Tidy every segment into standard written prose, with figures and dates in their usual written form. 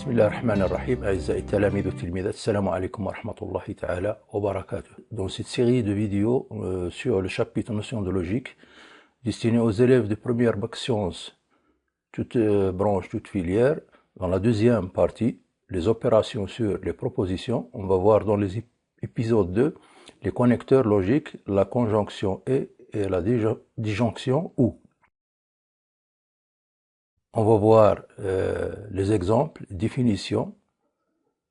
بسم الله الرحمن الرحيم. أعزائي التلاميذ والتلميذات، السلام عليكم ورحمة الله تعالى وبركاته. Dans cette série de vidéos sur le chapitre notion de logique destiné aux élèves de première bac sciences, toutes branches, toutes filières, dans la deuxième partie, les opérations sur les propositions, on va voir dans les épisodes 2 les connecteurs logiques, la conjonction et la disjonction ou. On va voir les exemples, définitions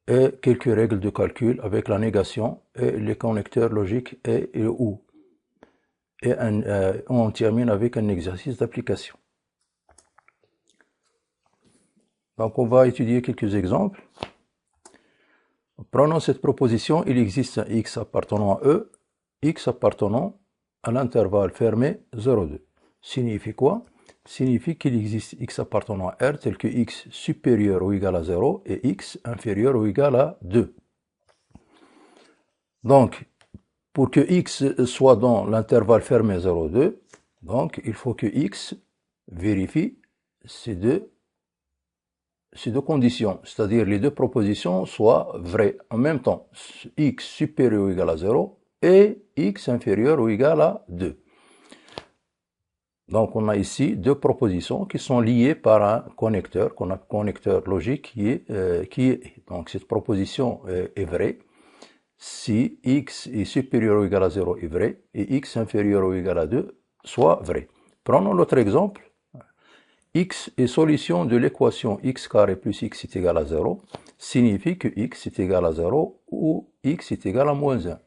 et quelques règles de calcul avec la négation et les connecteurs logiques et ou. Et on termine avec un exercice d'application. Donc on va étudier quelques exemples. Prenons cette proposition, il existe un x appartenant à E, x appartenant à l'intervalle fermé 0,2. Signifie quoi? Signifie qu'il existe x appartenant à R tel que x supérieur ou égal à 0 et x inférieur ou égal à 2. Donc, pour que x soit dans l'intervalle fermé 0,2, donc il faut que x vérifie ces deux conditions, c'est-à-dire les deux propositions soient vraies en même temps, x supérieur ou égal à 0 et x inférieur ou égal à 2. Donc on a ici deux propositions qui sont liées par un connecteur, qu'on a connecteur logique donc cette proposition est vraie si x est supérieur ou égal à 0 est vrai et x inférieur ou égal à 2 soit vrai. Prenons l'autre exemple. X est solution de l'équation x carré plus x est égal à 0 signifie que x est égal à 0 ou x est égal à moins 1.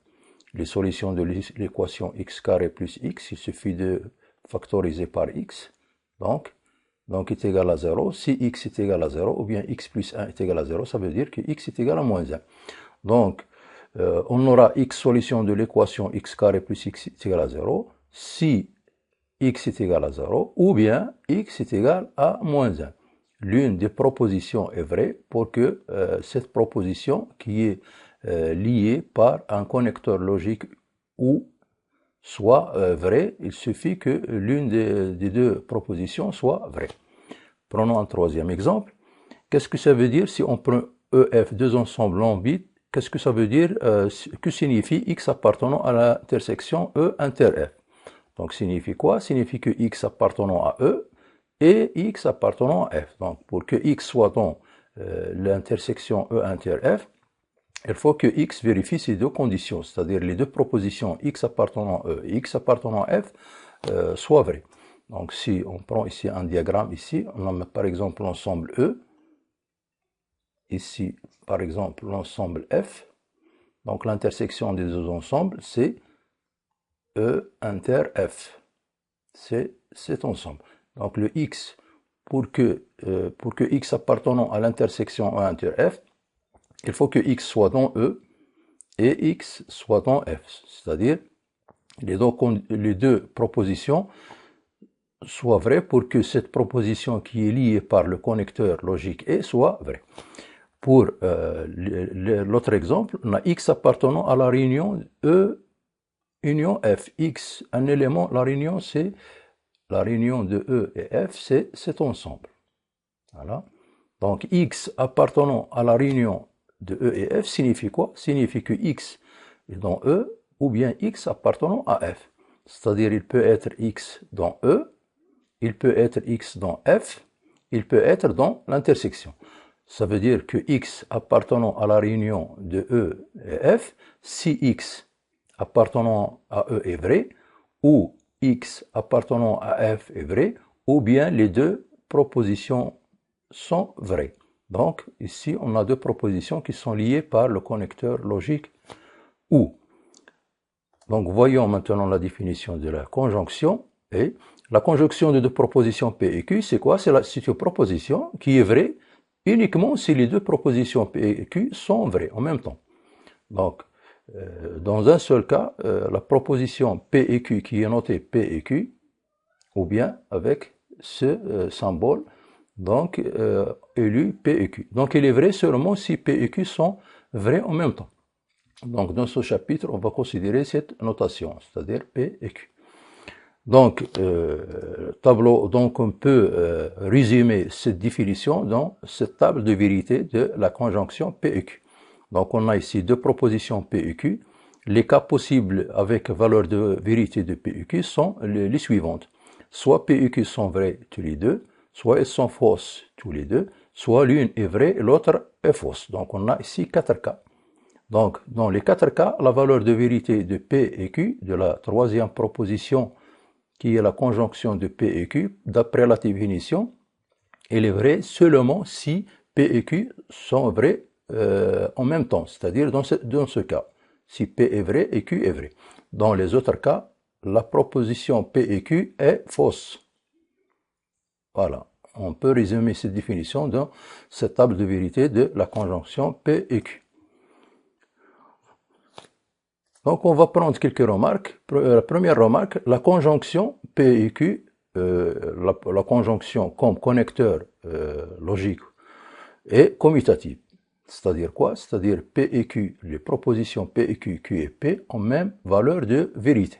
Les solutions de l'équation x carré plus x, il suffit de factoriser par x, donc est égal à 0. Si x est égal à 0, ou bien x plus 1 est égal à 0, ça veut dire que x est égal à moins 1. Donc, on aura x solution de l'équation x carré plus x est égal à 0, si x est égal à 0, ou bien x est égal à moins 1. L'une des propositions est vraie pour que cette proposition qui est liée par un connecteur logique ou soit vrai, il suffit que l'une des deux propositions soit vraie. Prenons un troisième exemple. Qu'est-ce que ça veut dire si on prend EF, deux ensembles en bits? Qu'est-ce que ça veut dire? Que signifie x appartenant à l'intersection E inter F? Donc signifie quoi? Signifie que x appartenant à E et x appartenant à F. Donc pour que x soit dans l'intersection E inter F, il faut que x vérifie ces deux conditions, c'est-à-dire les deux propositions x appartenant à E et x appartenant à F soient vraies. Donc si on prend ici un diagramme, ici on a par exemple l'ensemble E, ici par exemple l'ensemble F, donc l'intersection des deux ensembles c'est E inter F, c'est cet ensemble. Donc le x, pour que x appartenant à l'intersection E inter F, il faut que x soit dans E et x soit dans F, c'est-à-dire les deux propositions soient vraies pour que cette proposition qui est liée par le connecteur logique et soit vraie. Pour l'autre exemple, on a x appartenant à la réunion E union F. X, un élément, la réunion c'est la réunion de E et F, c'est cet ensemble. Voilà. Donc x appartenant à la réunion de E et F signifie quoi? Signifie que x est dans E ou bien x appartenant à F. C'est-à-dire il peut être x dans E, il peut être x dans F, il peut être dans l'intersection. Ça veut dire que x appartenant à la réunion de E et F, si x appartenant à E est vrai, ou x appartenant à F est vrai, ou bien les deux propositions sont vraies. Donc, ici, on a deux propositions qui sont liées par le connecteur logique OU. Donc, voyons maintenant la définition de la conjonction. Et la conjonction de deux propositions P et Q, c'est quoi? C'est une proposition qui est vraie uniquement si les deux propositions P et Q sont vraies en même temps. Donc, dans un seul cas, la proposition P et Q qui est notée P et Q, ou bien avec ce symbole, donc élu P et Q. Donc il est vrai seulement si P et Q sont vrais en même temps. Donc dans ce chapitre, on va considérer cette notation, c'est-à-dire P et Q. Donc, tableau, donc on peut résumer cette définition dans cette table de vérité de la conjonction P et Q. Donc, on a ici deux propositions P et Q. Les cas possibles avec valeur de vérité de P et Q sont les suivantes. Soit P et Q sont vrais tous les deux, soit elles sont fausses tous les deux, soit l'une est vraie et l'autre est fausse. Donc, on a ici 4 cas. Donc, dans les 4 cas, la valeur de vérité de P et Q, de la troisième proposition qui est la conjonction de P et Q, d'après la définition, elle est vraie seulement si P et Q sont vrais en même temps, c'est-à-dire dans ce cas, si P est vrai et Q est vrai. Dans les autres cas, la proposition P et Q est fausse. Voilà, on peut résumer cette définition dans cette table de vérité de la conjonction P et Q. Donc, on va prendre quelques remarques. La première remarque, la conjonction P et Q, la conjonction comme connecteur logique est commutative. C'est-à-dire quoi? C'est-à-dire P et Q, les propositions P et Q, Q et P ont même valeur de vérité.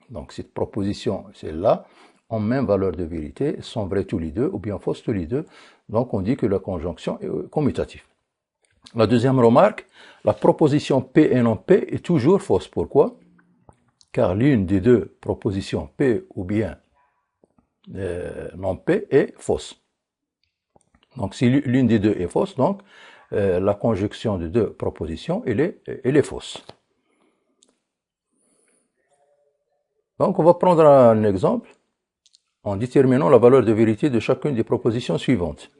Donc, cette proposition, celle-là, ont même valeur de vérité, sont vraies tous les deux ou bien fausses tous les deux. Donc, on dit que la conjonction est commutative. La deuxième remarque, la proposition P et non P est toujours fausse. Pourquoi? Car l'une des deux propositions P ou bien non P est fausse. Donc si l'une des deux est fausse, donc la conjonction de deux propositions, elle est fausse. Donc on va prendre un exemple en déterminant la valeur de vérité de chacune des propositions suivantes.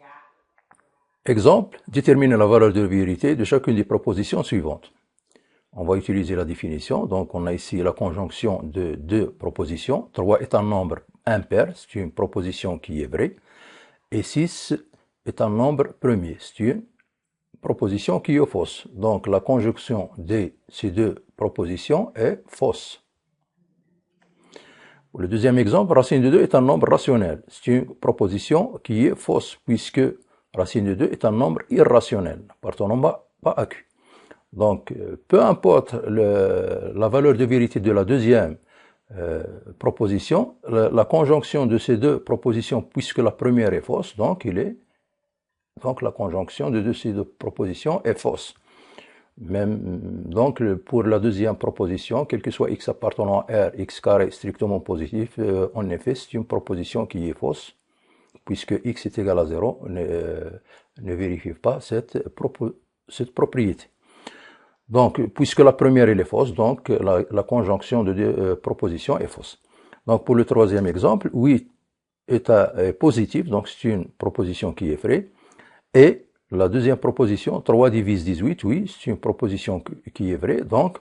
Exemple, déterminer la valeur de vérité de chacune des propositions suivantes. On va utiliser la définition. Donc, on a ici la conjonction de deux propositions. 3 est un nombre impair, c'est une proposition qui est vraie. Et 6 est un nombre premier, c'est une proposition qui est fausse. Donc, la conjonction de ces deux propositions est fausse. Le deuxième exemple, racine de 2 est un nombre rationnel. C'est une proposition qui est fausse, puisque racine de 2 est un nombre irrationnel, appartenant pas à Q. Donc, peu importe la valeur de vérité de la deuxième proposition, la conjonction de ces deux propositions, puisque la première est fausse, donc la conjonction de ces deux propositions est fausse. Donc, pour la deuxième proposition, quel que soit x appartenant à R, x carré strictement positif, en effet, c'est une proposition qui est fausse, puisque x est égal à 0, ne vérifie pas cette propriété. Donc, puisque la première elle est fausse, donc la conjonction de deux propositions est fausse. Donc, pour le troisième exemple, 8 est positif, donc c'est une proposition qui est vraie. Et la deuxième proposition, 3 divise 18, oui, c'est une proposition qui est vraie. Donc,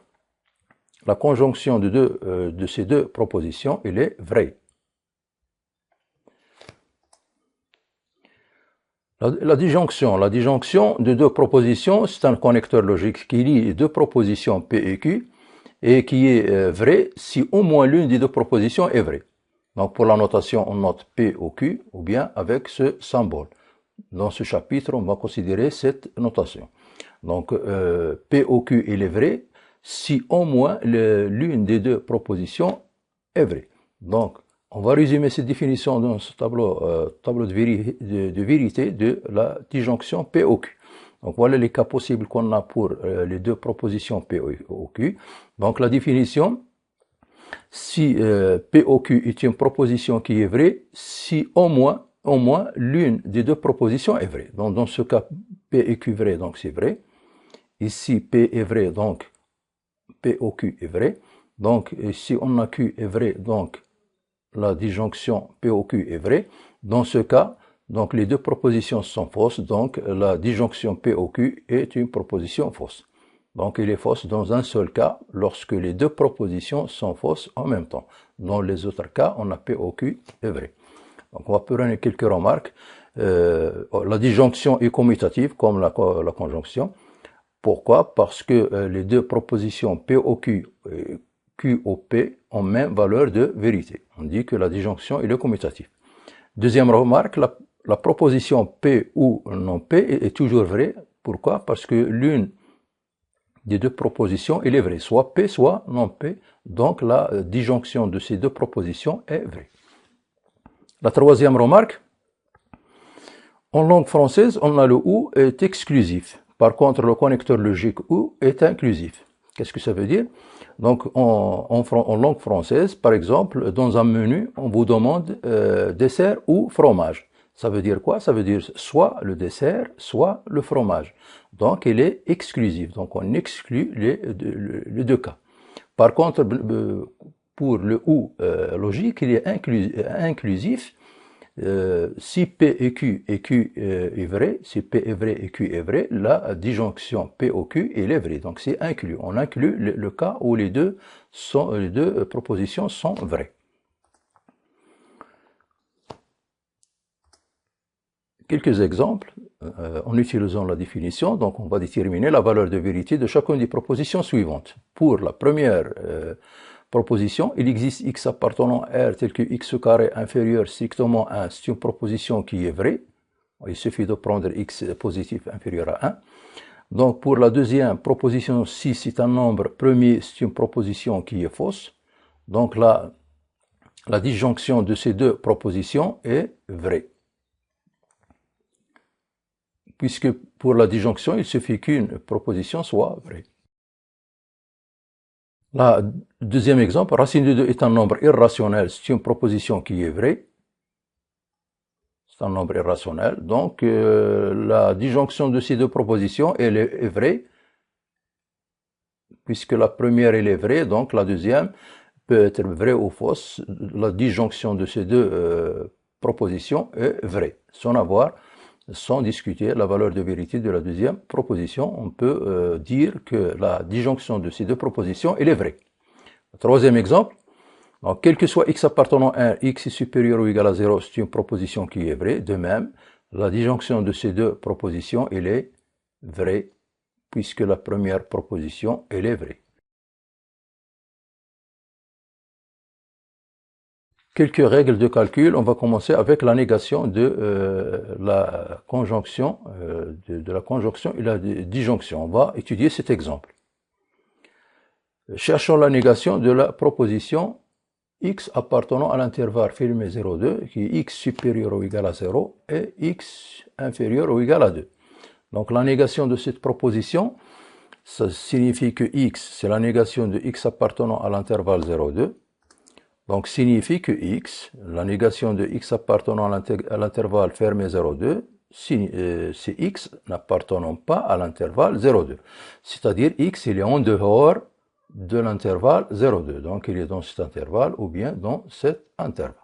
la conjonction de ces deux propositions, elle est vraie. La disjonction de deux propositions, c'est un connecteur logique qui lie deux propositions P et Q et qui est vrai si au moins l'une des deux propositions est vraie. Donc pour la notation, on note P au Q ou bien avec ce symbole. Dans ce chapitre, on va considérer cette notation. Donc P au Q, il est vrai si au moins l'une des deux propositions est vraie. Donc on va résumer cette définition dans ce tableau de vérité de la disjonction P au Q. Donc voilà les cas possibles qu'on a pour les deux propositions P au Q. Donc la définition, si P au Q est une proposition qui est vraie, si au moins l'une des deux propositions est vraie. Donc dans ce cas, P et Q vrai, donc c'est vrai. Ici P est vrai, donc P au Q est vrai. Donc si on a Q est vrai, donc la disjonction P au Q est vraie. Dans ce cas, donc les deux propositions sont fausses, donc la disjonction P au Q est une proposition fausse. Donc il est fausse dans un seul cas, lorsque les deux propositions sont fausses en même temps. Dans les autres cas, on a P au Q est vrai. Donc on va prendre quelques remarques. La disjonction est commutative, comme la conjonction. Pourquoi? Parce que les deux propositions P au Q et Q au P ont même valeur de vérité. On dit que la disjonction est commutative. Deuxième remarque, la proposition P ou non P est toujours vraie. Pourquoi? Parce que l'une des deux propositions, il est vrai, soit P, soit non P. Donc la disjonction de ces deux propositions est vraie. La troisième remarque, en langue française, on a le OU est exclusif. Par contre, le connecteur logique OU est inclusif. Qu'est-ce que ça veut dire? Donc, en langue française, par exemple, dans un menu, on vous demande dessert ou fromage. Ça veut dire quoi? Ça veut dire soit le dessert, soit le fromage. Donc, il est exclusif. Donc, on exclut les deux cas. Par contre, pour le OU logique, il est inclusif. Si P et Q est vrai, si P est vrai et Q est vrai, la disjonction P au Q est vraie. Donc c'est inclus. On inclut le cas où les deux propositions sont vraies. Quelques exemples en utilisant la définition. Donc on va déterminer la valeur de vérité de chacune des propositions suivantes. Pour la première proposition, il existe x appartenant à R tel que x carré inférieur strictement à 1. C'est une proposition qui est vraie. Il suffit de prendre x positif inférieur à 1. Donc pour la deuxième proposition, si c'est un nombre premier, c'est une proposition qui est fausse. Donc la disjonction de ces deux propositions est vraie. Puisque pour la disjonction, il suffit qu'une proposition soit vraie. Là, deuxième exemple, racine de 2 est un nombre irrationnel, c'est une proposition qui est vraie. C'est un nombre irrationnel. Donc, la disjonction de ces deux propositions, elle est vraie, puisque la première, elle est vraie, donc la deuxième peut être vraie ou fausse. La disjonction de ces deux propositions est vraie, sans discuter la valeur de vérité de la deuxième proposition. On peut dire que la disjonction de ces deux propositions, elle est vraie. Troisième exemple, donc, quel que soit x appartenant à 1, x est supérieur ou égal à 0, c'est une proposition qui est vraie. De même, la disjonction de ces deux propositions, elle est vraie, puisque la première proposition, elle est vraie. Quelques règles de calcul. On va commencer avec la négation de la conjonction, de la conjonction et la disjonction. On va étudier cet exemple. Cherchons la négation de la proposition x appartenant à l'intervalle fermé 0,2, qui est x supérieur ou égal à 0 et x inférieur ou égal à 2. Donc la négation de cette proposition, ça signifie que x, c'est la négation de x appartenant à l'intervalle 0,2. Donc signifie que x, la négation de x appartenant à l'intervalle fermé 0,2, c'est x n'appartenant pas à l'intervalle 0,2. C'est-à-dire x, il est en dehors de l'intervalle 0,2. Donc il est dans cet intervalle ou bien dans cet intervalle.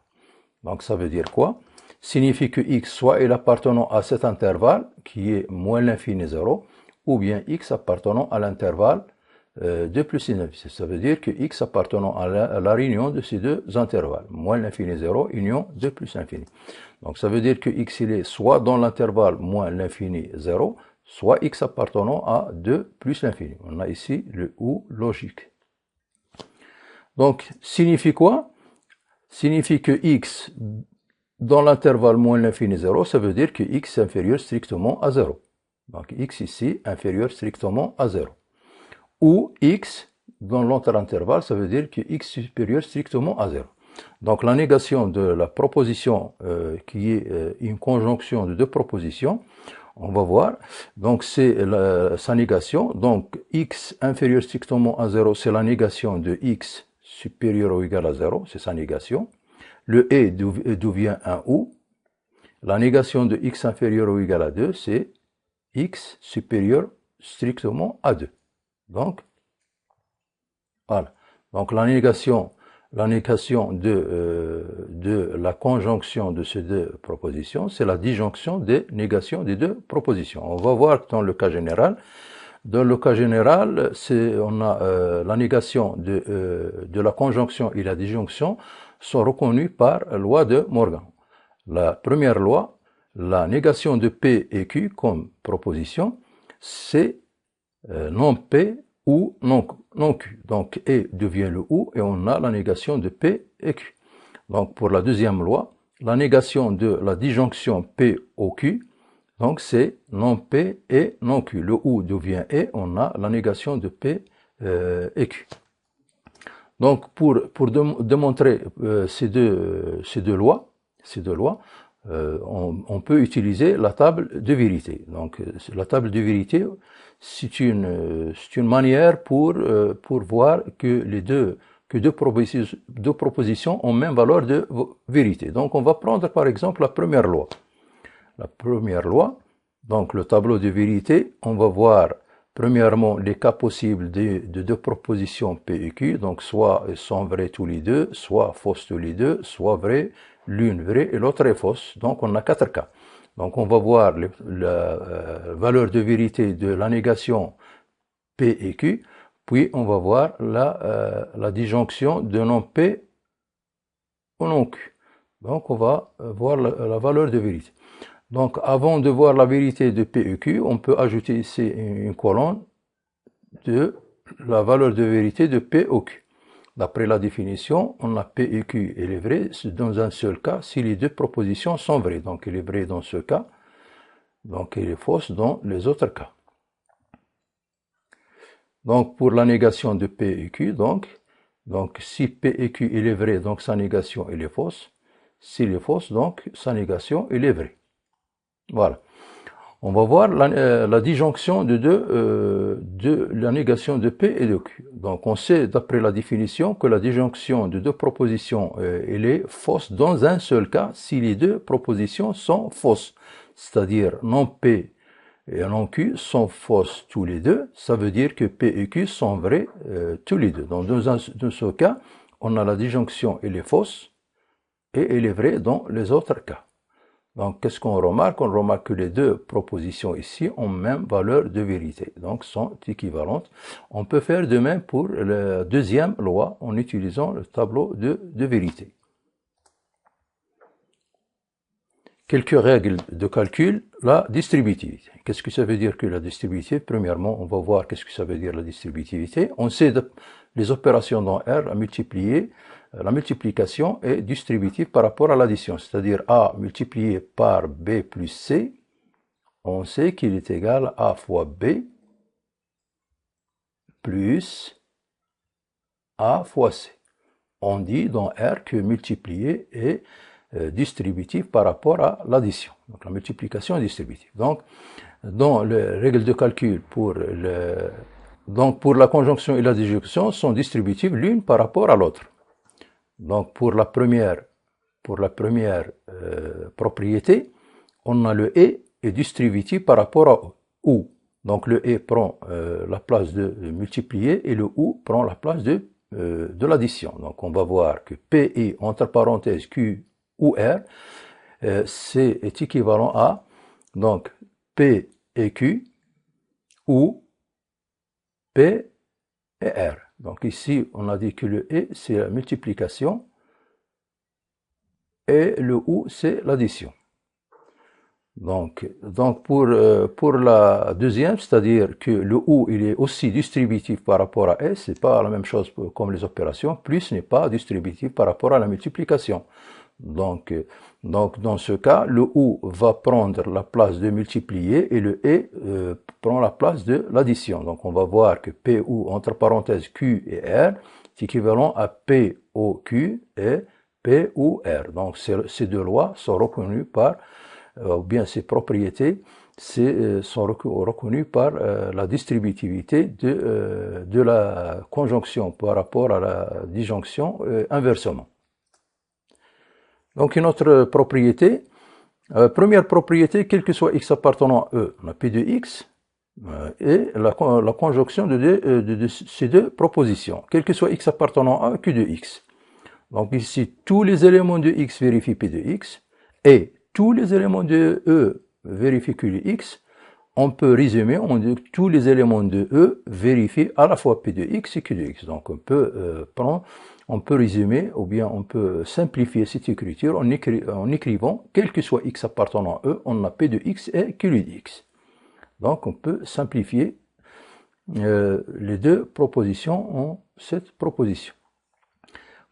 Donc ça veut dire quoi? Signifie que x, soit il appartenant à cet intervalle qui est moins l'infini 0, ou bien x appartenant à l'intervalle 2 plus l'infini. Ça veut dire que x appartenant à la réunion de ces deux intervalles, moins l'infini 0, union 2 plus l'infini. Donc ça veut dire que x il est soit dans l'intervalle moins l'infini 0, soit x appartenant à 2 plus l'infini. On a ici le OU logique. Donc, signifie quoi? Signifie que x dans l'intervalle moins l'infini 0, ça veut dire que x est inférieur strictement à 0. Donc x ici inférieur strictement à 0. Ou x dans l'autre intervalle, ça veut dire que x supérieur strictement à 0. Donc la négation de la proposition qui est une conjonction de deux propositions, on va voir. Donc c'est sa négation. Donc x inférieur strictement à 0, c'est la négation de x supérieur ou égal à 0, c'est sa négation. Le et d'où vient un ou. La négation de x inférieur ou égal à 2, c'est x supérieur strictement à 2. Donc, voilà. Donc la négation de la conjonction de ces deux propositions, c'est la disjonction des négations des deux propositions. On va voir dans le cas général. Dans le cas général, on a la négation de la conjonction et la disjonction sont reconnues par la loi de Morgan. La première loi, la négation de P et Q comme proposition, c'est non P ou non Q. Donc E devient le OU et on a la négation de P et Q. Donc pour la deuxième loi, la négation de la disjonction P au Q, Donc c'est non P et non Q. Le OU devient et, on a la négation de P et Q. Donc pour démontrer ces deux lois, on peut utiliser la table de vérité. Donc la table de vérité, c'est une manière pour voir que deux propositions ont même valeur de vérité. Donc on va prendre par exemple la première loi. La première loi, donc le tableau de vérité, on va voir premièrement les cas possibles de deux propositions P et Q, donc soit ils sont vrais tous les deux, soit fausses tous les deux, soit vrai, l'une vraie et l'autre est fausse. Donc on a 4 cas. Donc on va voir la valeur de vérité de la négation P et Q, puis on va voir la disjonction de non P ou non Q. Donc on va voir la valeur de vérité. Donc, avant de voir la vérité de P et Q, on peut ajouter ici une colonne de la valeur de vérité de P ou Q. D'après la définition, on a P et Q, il est vrai dans un seul cas si les deux propositions sont vraies. Donc, il est vrai dans ce cas, donc il est fausse dans les autres cas. Donc, pour la négation de P et Q, donc si P et Q, il est vrai, donc sa négation, il est fausse. S'il est fausse, donc sa négation, il est vrai. Voilà. On va voir la disjonction de la négation de P et de Q. Donc on sait d'après la définition que la disjonction de deux propositions elle est fausse dans un seul cas si les deux propositions sont fausses. C'est-à-dire non P et non Q sont fausses tous les deux. Ça veut dire que P et Q sont vrais tous les deux. Donc dans ce cas, on a la disjonction elle est fausse et elle est vraie dans les autres cas. Donc, qu'est-ce qu'on remarque? On remarque que les deux propositions ici ont même valeur de vérité, donc sont équivalentes. On peut faire de même pour la deuxième loi en utilisant le tableau de vérité. Quelques règles de calcul, la distributivité. Qu'est-ce que ça veut dire que la distributivité? Premièrement, on va voir qu'est-ce que ça veut dire la distributivité. On sait les opérations dans R à multiplier. La multiplication est distributive par rapport à l'addition, c'est-à-dire A multiplié par B plus C, on sait qu'il est égal à A fois B plus A fois C. On dit dans R que multiplier est distributif par rapport à l'addition. Donc la multiplication est distributive. Donc dans les règles de calcul pour la conjonction et la disjonction sont distributives l'une par rapport à l'autre. Donc pour la première propriété, on a le et est distributif par rapport à ou. Donc le et prend la place de multiplier et le ou prend la place de l'addition. Donc on va voir que P et entre parenthèses Q ou R, est équivalent à donc P et Q ou P et R. Donc ici, on a dit que le et, c'est la multiplication et le ou, c'est l'addition. Donc pour la deuxième, c'est-à-dire que le ou, il est aussi distributif par rapport à S, c'est pas la même chose comme les opérations, plus n'est pas distributif par rapport à la multiplication. Donc dans ce cas, le ou va prendre la place de multiplier et le et prend la place de l'addition. Donc on va voir que P ou entre parenthèses Q et R est équivalent à P O Q et P ou R. Donc ces deux lois sont reconnues par, ou bien ces propriétés sont reconnues par la distributivité de la conjonction par rapport à la disjonction inversement. Donc une autre propriété, première propriété, quel que soit x appartenant à E, on a P de x, et la conjonction de ces deux propositions, quel que soit x appartenant à Q de x. Donc ici, tous les éléments de x vérifient P de x, et tous les éléments de E vérifient Q de x. On peut résumer, on dit que tous les éléments de E vérifient à la fois P de x et Q de x. Donc on peut résumer, ou bien on peut simplifier cette écriture en écrivant, quel que soit x appartenant à E, on a P de x et Q de x. Donc on peut simplifier les deux propositions en cette proposition.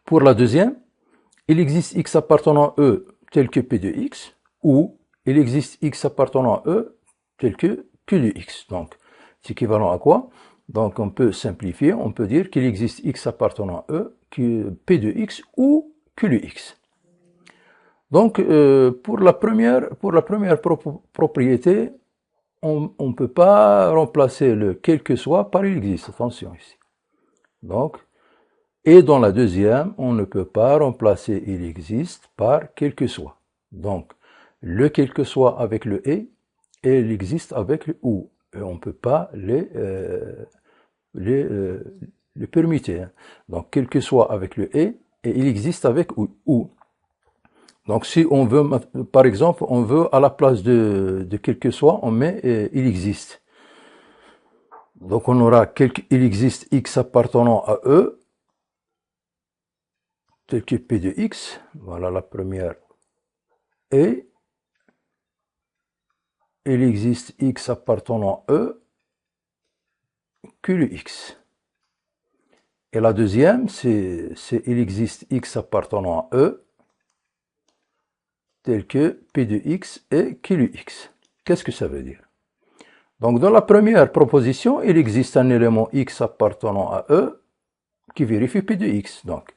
Pour la deuxième, il existe x appartenant à E tel que P de x, ou il existe X appartenant à E tel que Q de X. Donc, c'est équivalent à quoi? Donc, on peut simplifier, on peut dire qu'il existe X appartenant à E, P de X ou Q de X. Donc, pour la première propriété, on ne peut pas remplacer le quel que soit par il existe. Attention ici. Donc, et dans la deuxième, on ne peut pas remplacer il existe par quel que soit. Donc, le quel que soit avec le et il existe avec le ou. Et on ne peut pas les permuter. Hein. Donc, quel que soit avec le et il existe avec ou. Donc, si on veut, par exemple, on veut à la place de quel que soit, on met il existe. Donc, on aura il existe X appartenant à E, tel que P de X. Voilà la première. Et il existe X appartenant à E, Q de X. Et la deuxième, c'est il existe X appartenant à E, tel que P de X et Q de X. Qu'est-ce que ça veut dire? Donc, dans la première proposition, il existe un élément X appartenant à E qui vérifie P de X. Donc,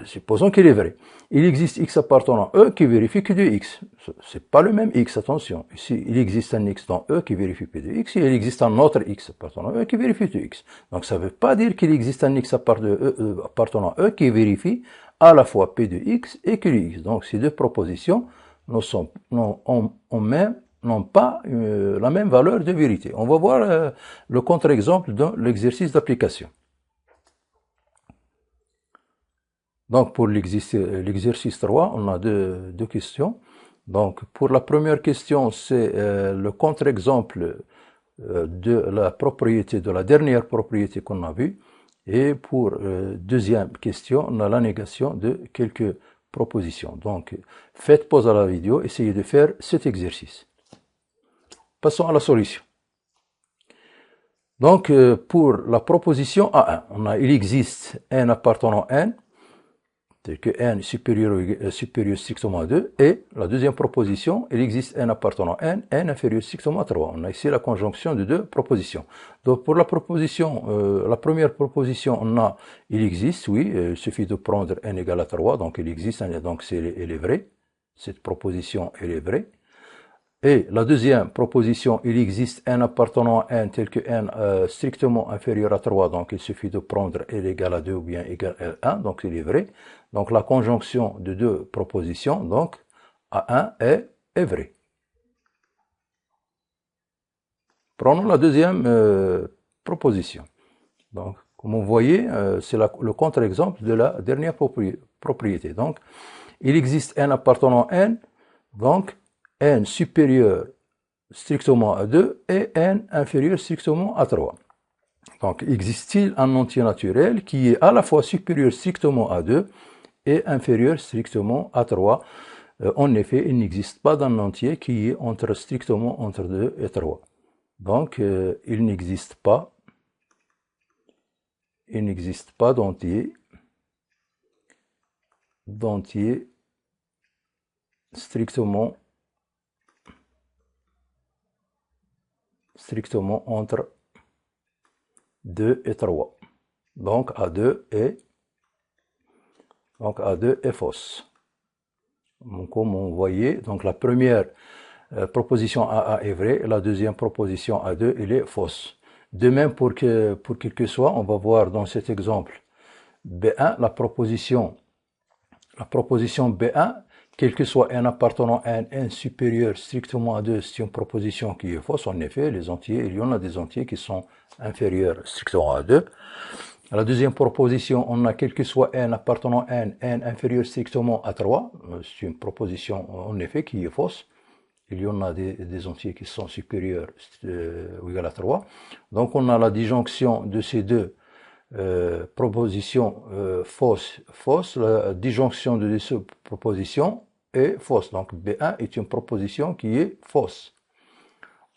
supposons qu'il est vrai. Il existe X appartenant à E qui vérifie Q de X. C'est pas le même X, attention. Ici, il existe un X dans E qui vérifie P de X, et il existe un autre X appartenant à E qui vérifie P de X. Donc, ça ne veut pas dire qu'il existe un X appartenant à E qui vérifie à la fois P de X et Q de X. Donc, ces deux propositions n'ont pas la même valeur de vérité. On va voir le contre-exemple dans l'exercice d'application. Donc, pour l'exercice 3, on a deux questions. Donc, pour la première question, c'est le contre-exemple de la propriété, de la dernière propriété qu'on a vue. Et pour deuxième question, on a la négation de quelques propositions. Donc, faites pause à la vidéo, essayez de faire cet exercice. Passons à la solution. Donc, pour la proposition A1, on a il existe n appartenant à n, tel que n supérieur strictement à 2, et la deuxième proposition, il existe n appartenant à n inférieur strictement à 3. On a ici la conjonction de deux propositions. Donc pour la proposition, la première proposition, on a il existe, oui, il suffit de prendre n égale à 3, donc il existe, donc elle est vraie. Cette proposition, elle est vraie. Et la deuxième proposition, il existe n appartenant à n tel que n strictement inférieur à 3, donc il suffit de prendre n égale à 2 ou bien égal à 1, donc il est vrai. Donc la conjonction de deux propositions, donc A1 est vrai. Prenons la deuxième proposition. Donc, comme vous voyez, c'est le contre-exemple de la dernière propriété. Donc, il existe n appartenant à n, donc n supérieur strictement à 2 et n inférieur strictement à 3. Donc, existe-t-il un entier naturel qui est à la fois supérieur strictement à 2 et inférieur strictement à 3? En effet, il n'existe pas d'un entier qui est strictement entre 2 et 3. Donc, il n'existe pas d'entier strictement entre 2 et 3. Donc A2 est fausse. Donc, comme vous voyez, donc la première proposition A1 est vraie, et la deuxième proposition A2 elle est fausse. De même pour quel que soit, on va voir dans cet exemple B1, la proposition B1, quel que soit n appartenant à n supérieur strictement à 2, c'est une proposition qui est fausse. En effet, les entiers, il y en a des entiers qui sont inférieurs strictement à 2. La deuxième proposition, on a quel que soit n appartenant à n inférieur strictement à 3. C'est une proposition, en effet, qui est fausse. Il y en a des entiers qui sont supérieurs ou égal à 3. Donc, on a la disjonction de ces deux propositions fausses. La disjonction de ces propositions est fausse. Donc, B1 est une proposition qui est fausse.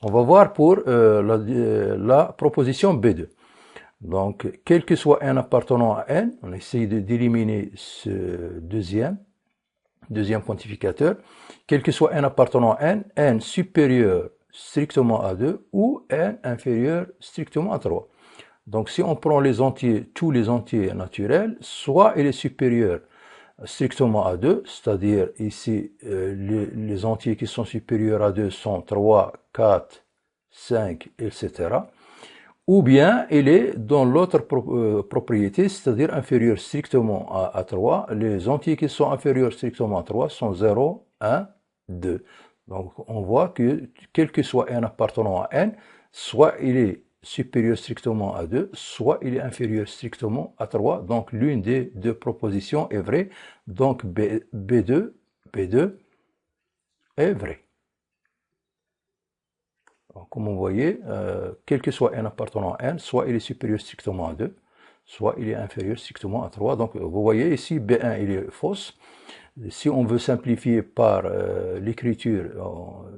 On va voir pour la proposition B2. Donc, quel que soit n appartenant à n, on essaye d'éliminer ce deuxième. deuxième quantificateur, quel que soit n appartenant à n supérieur strictement à 2 ou n inférieur strictement à 3. Donc si on prend les entiers, tous les entiers naturels, soit il est supérieur strictement à 2, c'est-à-dire ici les entiers qui sont supérieurs à 2 sont 3, 4, 5, etc. Ou bien il est dans l'autre propriété, c'est-à-dire inférieur strictement à 3. Les entiers qui sont inférieurs strictement à 3 sont 0, 1, 2. Donc on voit que quel que soit n appartenant à n, soit il est supérieur strictement à 2, soit il est inférieur strictement à 3. Donc l'une des deux propositions est vraie. Donc B2 est vrai. Donc, comme vous voyez, quel que soit n appartenant à n, soit il est supérieur strictement à 2, soit il est inférieur strictement à 3. Donc vous voyez ici, B1 il est fausse. Si on veut simplifier par l'écriture,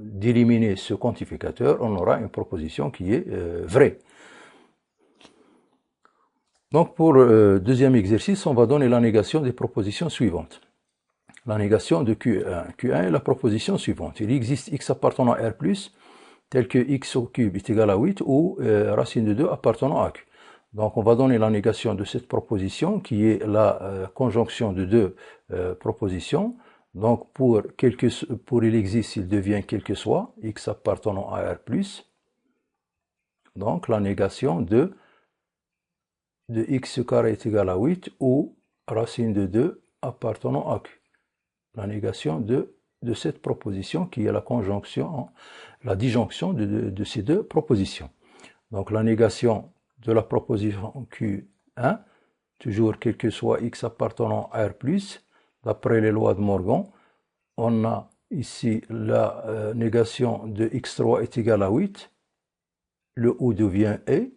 d'éliminer ce quantificateur, on aura une proposition qui est vraie. Donc pour le deuxième exercice, on va donner la négation des propositions suivantes. La négation de Q1. Q1 est la proposition suivante. Il existe x appartenant à R+, tel que x au cube est égal à 8, ou racine de 2 appartenant à Q. Donc on va donner la négation de cette proposition, qui est la conjonction de deux propositions. Donc pour il existe, il devient quel que soit, x appartenant à R+. Donc la négation de x carré est égal à 8, ou racine de 2 appartenant à Q. La négation de cette proposition qui est la conjonction, la disjonction de ces deux propositions. Donc la négation de la proposition Q1, toujours quel que soit x appartenant à R+, d'après les lois de Morgan, on a ici la négation de x3 est égal à 8, le ou devient et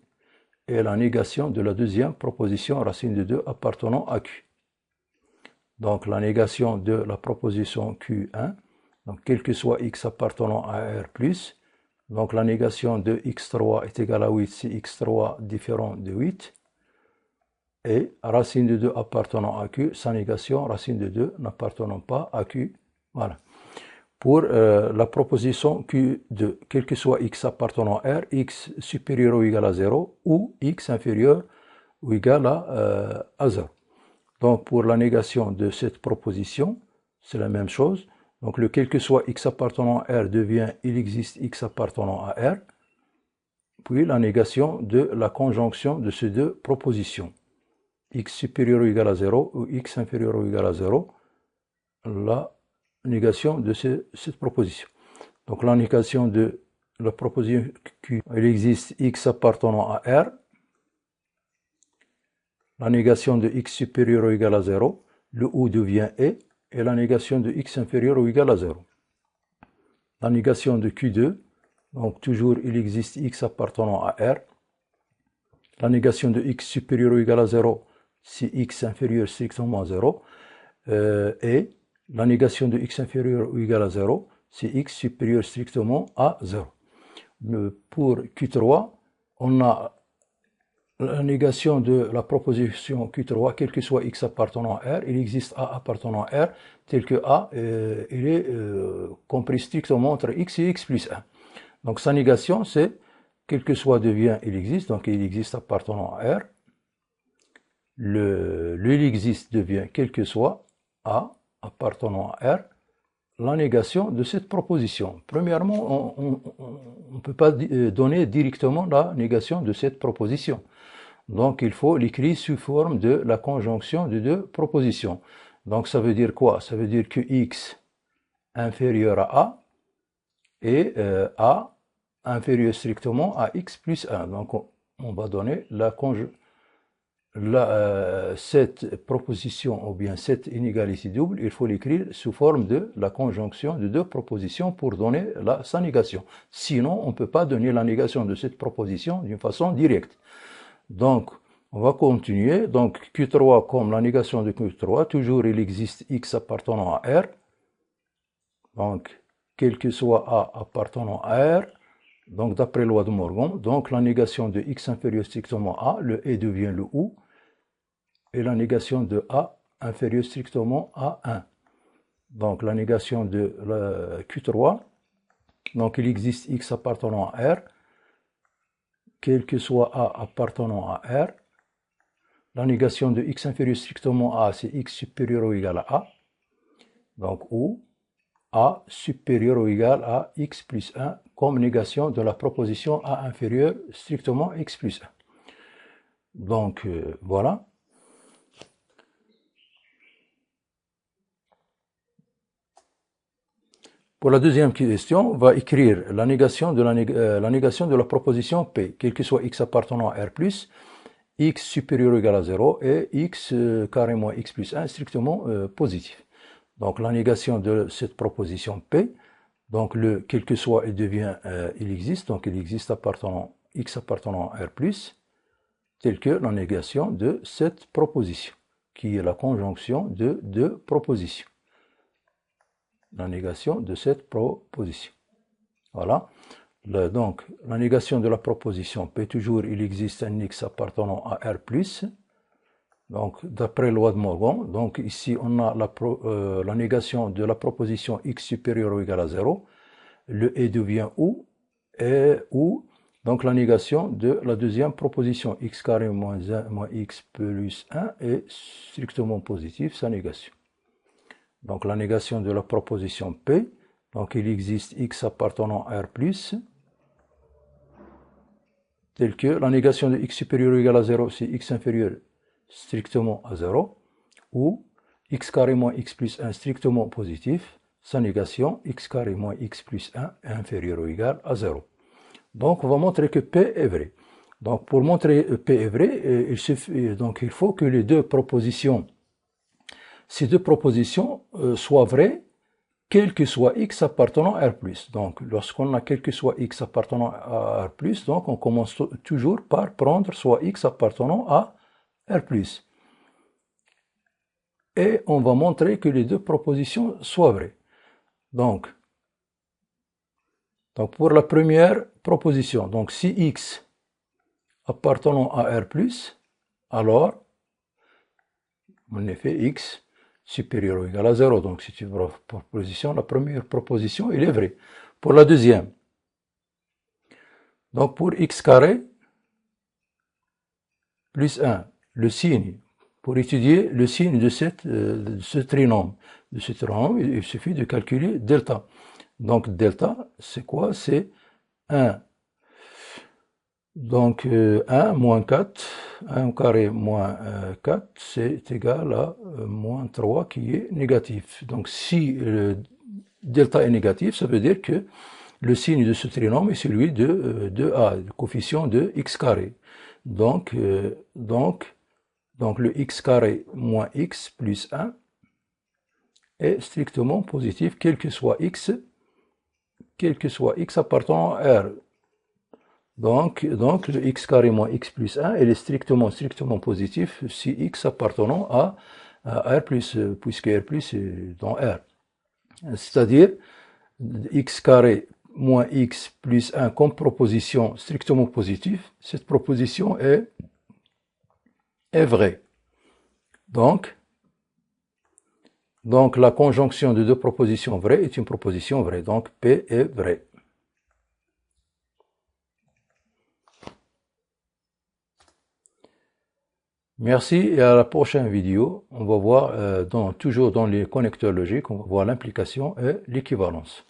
la négation de la deuxième proposition racine de 2 appartenant à Q. Donc la négation de la proposition Q1, donc quel que soit x appartenant à R+, donc la négation de x3 est égal à 8 si x3 différent de 8, et racine de 2 appartenant à Q, sa négation, racine de 2 n'appartenant pas à Q. Voilà. Pour la proposition Q2, quel que soit x appartenant à R, x supérieur ou égal à 0, ou x inférieur ou égal à 0. Donc pour la négation de cette proposition, c'est la même chose. Donc le quel que soit x appartenant à R devient il existe x appartenant à R. Puis la négation de la conjonction de ces deux propositions. X supérieur ou égal à 0 ou x inférieur ou égal à 0. La négation de cette proposition. Donc la négation de la proposition Q, il existe x appartenant à R. La négation de x supérieur ou égal à 0, le ou devient et la négation de x inférieur ou égal à 0. La négation de Q2, donc toujours il existe x appartenant à R. La négation de x supérieur ou égal à 0, si x inférieur strictement à 0, et la négation de x inférieur ou égal à 0, si x supérieur strictement à 0. Pour Q3, on a la négation de la proposition Q3, quel que soit x appartenant à R, il existe A appartenant à R, tel que A, il est compris strictement entre x et x plus 1. Donc sa négation, c'est quel que soit devient il existe, donc il existe appartenant à R. Le il existe devient quel que soit A appartenant à R. La négation de cette proposition. Premièrement, on ne peut pas donner directement la négation de cette proposition. Donc il faut l'écrire sous forme de la conjonction de deux propositions. Donc ça veut dire quoi? Ça veut dire que x inférieur à A et A inférieur strictement à x plus 1. Donc on va donner cette proposition ou bien cette inégalité double, il faut l'écrire sous forme de la conjonction de deux propositions pour donner sa négation. Sinon, on ne peut pas donner la négation de cette proposition d'une façon directe. Donc, on va continuer. Donc, Q3 comme la négation de Q3, toujours il existe x appartenant à R. Donc, quel que soit A appartenant à R, donc d'après loi de Morgan, donc la négation de x inférieur strictement à A, le et devient le ou, et la négation de A inférieur strictement à 1. Donc la négation de la Q3, donc il existe X appartenant à R, quel que soit A appartenant à R. La négation de X inférieur strictement à A, c'est X supérieur ou égal à A. Donc ou A supérieur ou égal à X plus 1 comme négation de la proposition A inférieur strictement X plus 1. Donc voilà. Pour la deuxième question, on va écrire la négation de la proposition P, quel que soit X appartenant à R+, X supérieur ou égal à 0 et X carré moins X plus 1 strictement positif. Donc la négation de cette proposition P, donc le quel que soit il devient, il existe, donc il existe X appartenant à R+, tel que la négation de cette proposition, qui est la conjonction de deux propositions. La négation de cette proposition. Voilà. Donc, la négation de la proposition P, toujours il existe un X appartenant à R+. Donc, d'après loi de Morgan, donc ici on a la négation de la proposition X supérieur ou égal à 0. Le E devient OU. Et OU, donc la négation de la deuxième proposition X carré moins 1 moins X plus 1 est strictement positive, sa négation. Donc la négation de la proposition P, donc il existe X appartenant à R+, tel que la négation de X supérieur ou égal à 0, c'est X inférieur strictement à 0, ou X carré moins X plus 1 strictement positif, sa négation X carré moins X plus 1 est inférieur ou égal à 0. Donc on va montrer que P est vrai. Donc pour montrer P est vrai, il faut que les deux propositions, ces deux propositions soient vraies, quel que soit X appartenant à R+. Donc, lorsqu'on a quel que soit X appartenant à R+, donc on commence toujours par prendre soit X appartenant à R+. Et on va montrer que les deux propositions soient vraies. Donc pour la première proposition, donc si X appartenant à R+, alors, en effet, X supérieur ou égal à 0. Donc, c'est une proposition. La première proposition, elle est vraie. Pour la deuxième, donc pour X carré plus 1, le signe, pour étudier le signe de ce trinôme, il suffit de calculer delta. Donc, delta, c'est quoi? C'est 1. Donc, 1 moins 4, 1 carré moins 4, c'est égal à moins 3 qui est négatif. Donc, si delta est négatif, ça veut dire que le signe de ce trinôme est celui de A, le coefficient de x carré. Donc le x carré moins x plus 1 est strictement positif, quel que soit x appartenant à R. Donc le x carré moins x plus 1, il est strictement positif si x appartenant à R+, puisque R+, est dans R. C'est-à-dire, x carré moins x plus 1 comme proposition strictement positive, cette proposition est vraie. Donc la conjonction de deux propositions vraies est une proposition vraie. Donc P est vrai. Merci et à la prochaine vidéo. On va voir, toujours dans les connecteurs logiques, on va voir l'implication et l'équivalence.